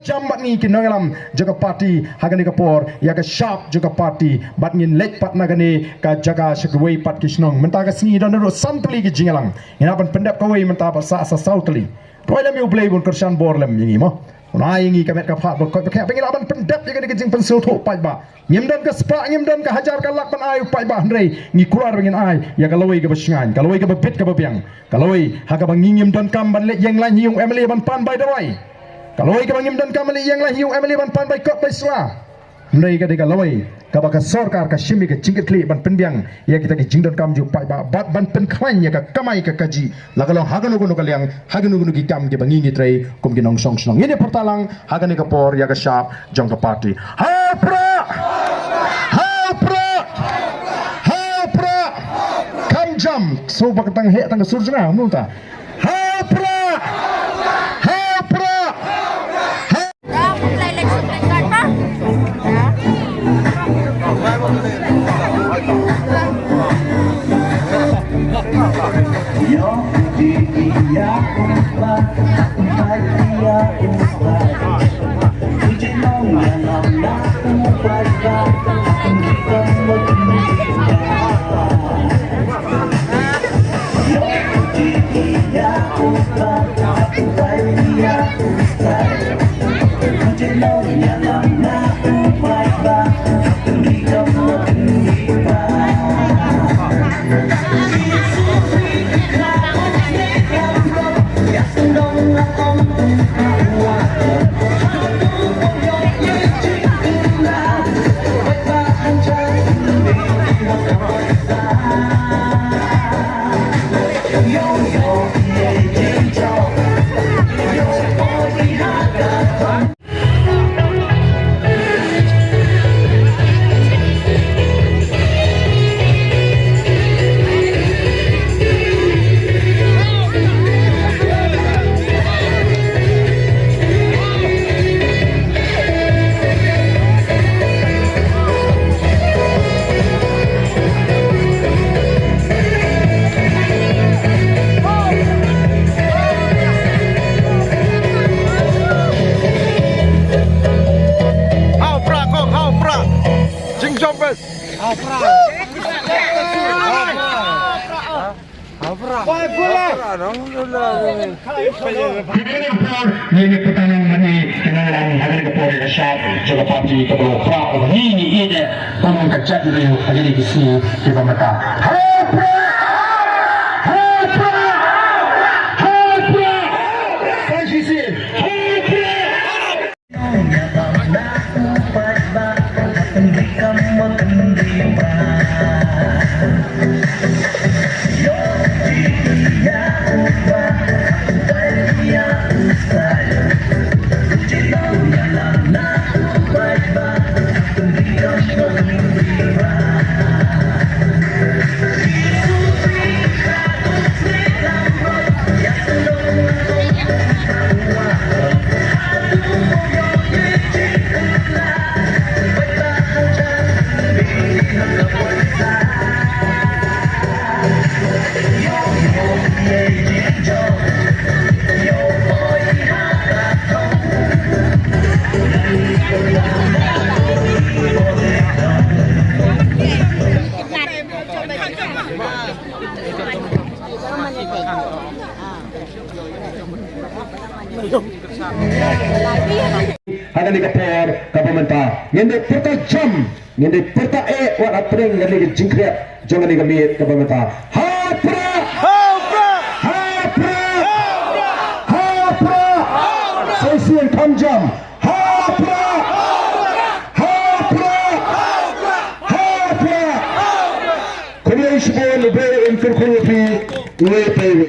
jam bat ni kinangalam jaga parti hagani kapor ya ka sharp jaga parti bat ngin lek pat nagani ka jaga shagwei pat kisnong menta ka sni don ro sampli ki jingalang ina pan pendap ka wei menta pa sa sautli toilam yu play bun kersan borlam yingi mo na yingi ka met ka phat ko ka pengin aban pendap jaga ni jing pensul tho pai ba nyemdan ka spa nyemdan ka hajar ka lak pan ayu pai ba hrei ngi kular bengin ai ya ka lawei ka basngan ka lawei ka bit ka babiang ka lawei haga bang nyemdan kam ban le yang la hiung emily ban pan bai dawai kalau ia kebangim dan kamali yang lah hiu emily ban pan baik kok baiswa ndai ka dega lawai ka baka sorkar ka shimi ka cingket kli ban penbiang ya kita ki jingdon kam ju pai ba bat ban pen khwan ya ka kamai ka kaji lagalong haganu gunu kaliang haganu gunu ki kam ke bangi ni trai kum ki nong song song ini pertalang hagani ka por ya ka sharp jong ka party ha pra kam jam so bak tang he tang sur janga multa ini pertanyaan mani kenalan hadir ke polri syab jaga parti ke pra ini ide pamang kacat dulu hadir di sini di pemerintah Hanya di kapor pemerintah ngende perta jam ngende perta wat apring ngende jingkret jangan di kami pemerintah hapra sesian kam jam hapra kemudian sebelum lebih infirmasi